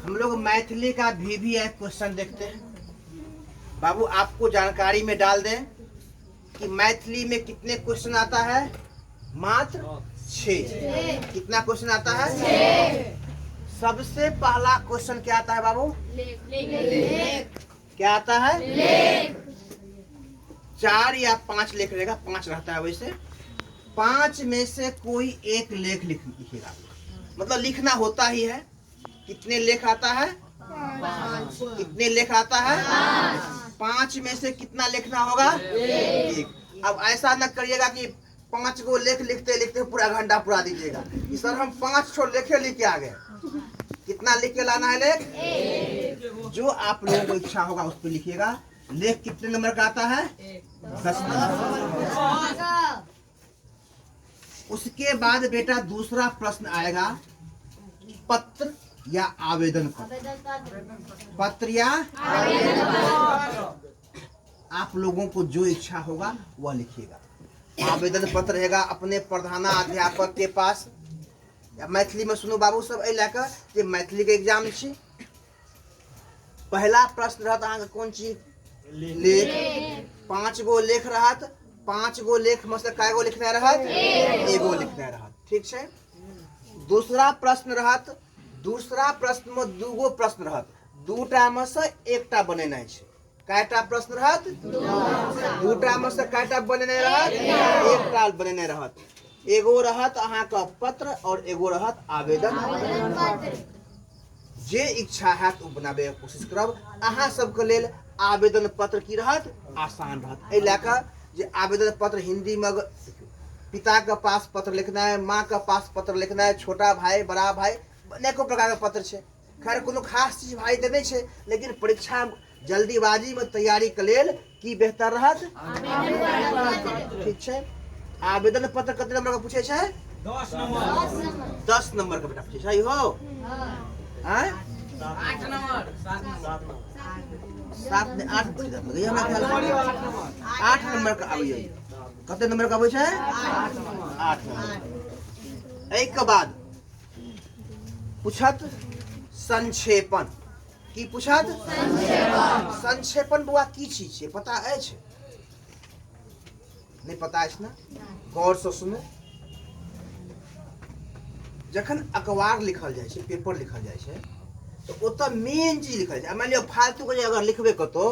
हम लोग मैथिली का भी एक क्वेश्चन देखते हैं। बाबू आपको जानकारी में डाल दें कि मैथिली में कितने क्वेश्चन आता है? मात्र 6। कितना क्वेश्चन आता है? 6। सबसे पहला क्वेश्चन क्या आता है बाबू? लेख। क्या आता है? लेख। 4 या 5 लेख रहेगा, 5 रहता है वैसे। 5 में से कोई एक लेख लिखिएगा, मतलब लिखना होता ही है। कितने लेख आता है? 5। कितने लेख आता है? 5 में से कितना लिखना होगा? 1। अब ऐसा न करिएगा कि 5 को लेख लिखते लिखते पूरा घंटा पूरा दीजिएगा कि सर हम 5 छो लेखे लिख के आ गए। कितना लिख के लाना है लेख? 1। जो आप लोगों को इच्छा होगा उस पर लिखिएगा। लेख कितने नंबर का आता है? 10 नंबर। उसके बाद बेटा दूसरा प्रश्न आएगा, पत्र या आवेदन पत्र। पत्र या आवेदन। आप लोगों को जो इच्छा होगा वह लिखिएगा। आवेदन पत्र रहेगा अपने प्रधानाध्यापक के पास। या मैथिली में सुनो बाबू सब लाकर जे मैथिली के एग्जाम छी। पहला प्रश्न रहत अहाँ कौन चीज? लेख। 5 गो लेख रहत। 5 गो लेख में से कै गो लिखना रहत? 1 गो लिखना रहत। ठीक है। दूसरा प्रश्न रहत। दूसरा प्रश्न में 2 गो प्रश्न रहत। 2टा में से 1टा बनेनाइ छै। कैटा प्रश्न रहत? 2टा में से कैटा बनेनाइ रहत? 1टा बनेनाइ रहत। 1 गो रहत अहाँ का पत्र और 1 गो रहत आवेदन। जे इच्छा है तो बनाबे के कोशिश करब। अहाँ सबके लेल आवेदन पत्र की रहत? आसान रहत। एहि लए जे आवेदन पत्र हिंदी में पिता के पास पत्र लिखना है, माँ के पास पत्र लिखना है, छोटा भाई बड़ा भाई अनेको प्रकार के पत्र है। खैर कोनो खास चीज भाई तो नहीं है, लेकिन परीक्षा जल्दीबाजी में तैयारी के लेल की बेहतर रहत? ठीक है। आवेदन पत्र कितने नंबर का पूछे है? 10 नंबर। 10 नंबर का बेटा पूछे है हो? 8 नंबर। 7 ने 8 पूछ जात लगे हमरा ख्याल 8 नंबर का आबै। कितने नंबर का आबै छै? 8 नंबर। एक के बाद पूछत संक्षेपण। की पूछत? संक्षेपण। संक्षेपण बुआ की चीज है पता है? नहीं पता है ना? गौर से सुनो। जखन अखबार लिखल जाए छै, पेपर लिखल जाए छै, तो ओत मेन चीज लिखल छै। मान लियो फालतू के अगर लिखबे कतो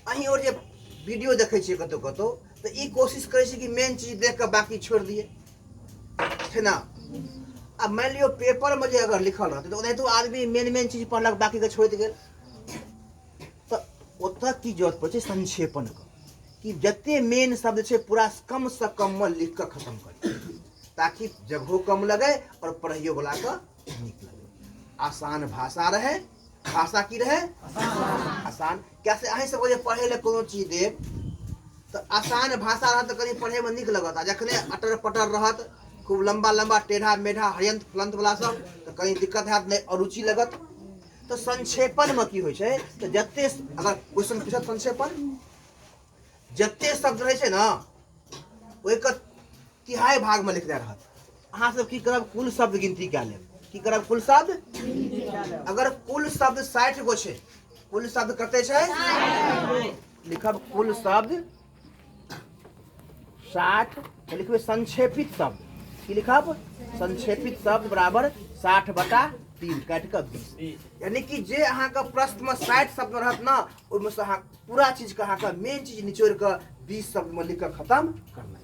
अहीं और जे वीडियो देखे छियै कतो कतो, तो ई कोशिश करे छै कि मेन चीज देख के बाकी छोड़ दिए है ना। अब मान लियो पेपर में जे अगर लिखल रहते तो ओनाहितो आदमी मेन चीज पढ़लक बाकी के छोड़ गेल। तो ओत की जरूरत पड़े संक्षेपण के, कि जते मेन शब्द छै पूरा कम से कम में लिख के खत्म कर, ताकि जगहो कम लगे और पढ़ियो वाला के नीक लगे। आसान भाषा रहे। भाषा की रहे? आसान। कैसे अहीं सब जे पढ़े ले कोनो चीज देब तो आसान भाषा रहत तो कहीं पढ़े में नीक लगत। आ जखने अटर पटर रहत खूब लंबा लंबा टेढ़ा मेढ़ा हयंत फलंत वाला सब तो कहीं दिक्कत हैत, नहीं अरुचि लगत। तो संक्षेपण में की होइ छै तो जते अगर क्वेश्चन पूछत संक्षेपण जते शब्द रहे छै ना ओइ के तिहाई भाग में लिखने रहत। अहाँ सब की करब? कुल शब्द गिनती कए लेब। की करब? कुल शब्द। अगर कुल शब्द 60 गो छै, कुल शब्द कते छै? लिखब कुल शब्द 60। लिखबे संक्षेपित शब्द। की लिखब? संक्षेपित शब्द बराबर 60/3 काट के 20। यानी कि जे अहाँ के प्रश्न में 60 शब्द रहत ना, ओइमे से अहाँ पूरा चीज के अहाँ के मेन चीज निचोड़ के 20 शब्द में लिख के खत्म करना है।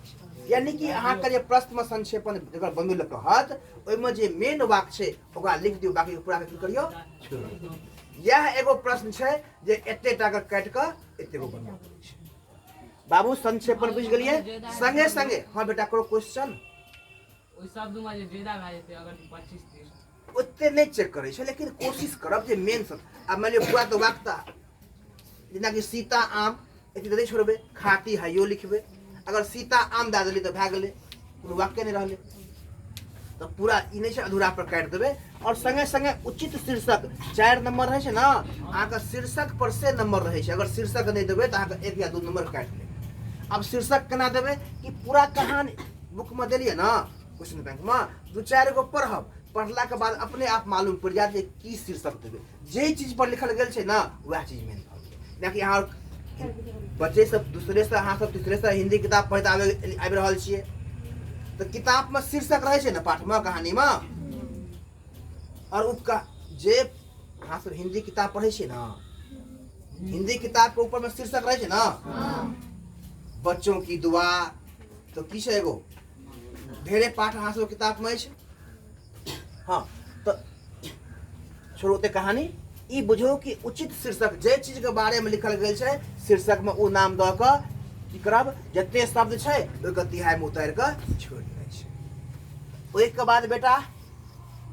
यानी कि अहाँ के जे प्रश्न में संक्षेपण अगर बनबे ल कहत ओइमे जे मेन वाक्य छै ओकरा लिख दियौ, बाकी पूरा के की करियौ छोड़ दियौ। यह एगो प्रश्न छै जे एतेटा के काट के एतेगो बनबा पड़ै छै। बाबू संक्षेपण बुझ गेलिए? संगे संगे हां बेटा करो क्वेश्चन। ओइ शब्द में जे ज्यादा भ जेते अगर 25-30 ओते नहीं चेक करे छै, लेकिन कोशिश करब जे मेन सब। अब मान लियो पूरा तो वाक्य जेना कि सीता आम एते नहीं छोड़बे, खाती हइयो लिखबे। अगर सीता आम दे देली तो भए गेलै, कोनो वाक्य नहीं रहले। तो पूरा ई नहीं छै अधूरा पर काट देबे। और संगे संगे उचित शीर्षक 4 नंबर रहे छै ना, अहाँ के शीर्षक पर से नंबर रहे छै। अगर शीर्षक नहीं देबे तो अहाँ के 1 या 2 नंबर काट ले। अब शीर्षक केना देबे कि पूरा कहानी बुक में देलिए ना क्वेश्चन बैंक में 2-4 गो पढ़ब पढ़ला के बाद अपने आप मालूम पड़ जाए जे की शीर्षक देबे। जे चीज पर लिखल गेल छै ना वह चीज मेन भऽ गेल। जेनाकि अहाँ बच्चे सब दूसरे से, अहाँ सब तीसरे से हिंदी किताब पढ़िते आबि रहल छियै, तो किताब में शीर्षक रहे छै ना, पाठ में, कहानी में, और उसका जे अहाँ सब हिंदी किताब पढ़े छियै ना, हिंदी किताब के ऊपर में शीर्षक रहे छै ना, बच्चों की दुआ, तो की छै एगो ढेरे पाठ अहाँ सब किताब में छै। हाँ, तो छोड़ो ओते कहानी, ई बुझो कि उचित शीर्षक जे चीज के बारे में लिखल गेल छै शीर्षक में ओ नाम दऽ कऽ की करब, जते शब्द छै ओके तिहाई में उतारि कऽ छोड़ि दै छै। ओहिके बाद बेटा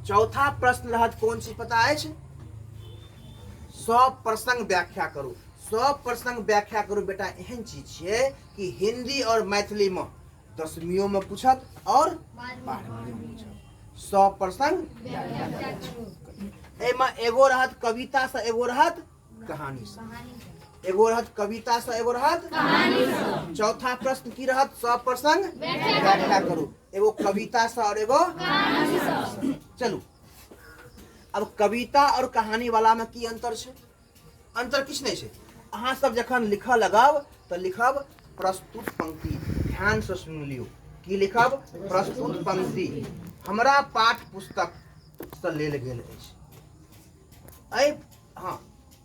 चौथा प्रश्न रहत, कोन चीज पता अछि? स्वप्रसंग व्याख्या करू। स्वप्रसंग व्याख्या करू बेटा एहन चीज छियै कि हिंदी और मैथिली में 10वीं में पूछत और 12वीं में पूछत। स्वप्रसंग एहिमे एगो रहत कविता से, एगो रहत कहानी से। एगो रहत कविता से, एगो रहत कहानी से। चौथा प्रश्न की रहत? स्वप्रसंग व्याख्या करू। एगो कविता से और एगो कहानी से। चलू अब कविता और कहानी वाला में की अंतर छै? अंतर किछ नहीं छै। अहाँ सब जखन लिखऽ लगब तो लिखब प्रस्तुत पंक्ति। ध्यान से सुन लियो, की लिखब? प्रस्तुत पंक्ति। हमरा पाठ पुस्तक से लेल गेल अछि। हाँ,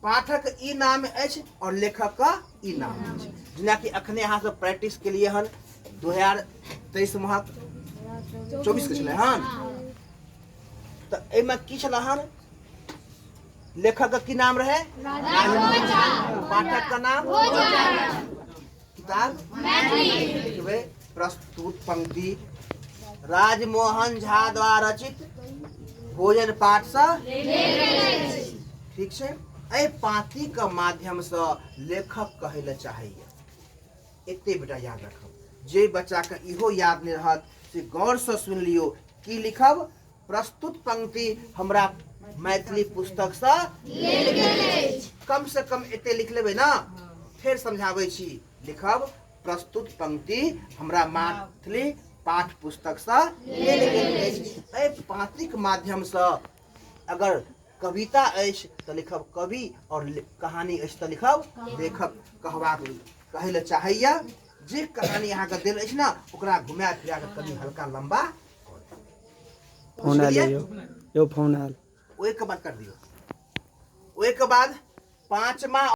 पाठक ई नाम अछि और लेखक का ई नाम अछि। जेनाकि अखने अहाँ सब प्रैक्टिस के लिए हन 2023 महक 24 के छलै हन, तो एहिमे की छल हन? लेखक का की नाम रहे? पाठक का नाम? किताब लिखबै प्रस्तुत पंक्ति। राजमोहन झा द्वारा रचित भोजन पाठ से, ठीक छै। एहि पाँति के माध्यम से लेखक कहै ले चाहिए। एते बेटा याद रखब। जे बच्चा के इहो याद नहीं रहत से गौर से सुन लियो, की लिखब? प्रस्तुत पंक्ति हमरा मैथिली पुस्तक से लेल गेल अछि। कम से कम एते लिख लेबै ना, फिर समझाबै छी। लिखब प्रस्तुत पंक्ति हमरा मैथिली पाठ पुस्तक से लेल गेल अछि। एहि पाँति के माध्यम से अगर कविता अछि तो लिखब कवि, और कहानी अछि तो लिखब लेखक कहबाक कहै ले चाहिए। जे कहानी अहाँ के देल अछि ना ओकरा घुमा फिरा के कभी हल्का लंबा फोन आयल यो, फोन आयल, ओहि के बाद कर दियो। ओहि के बाद 5वां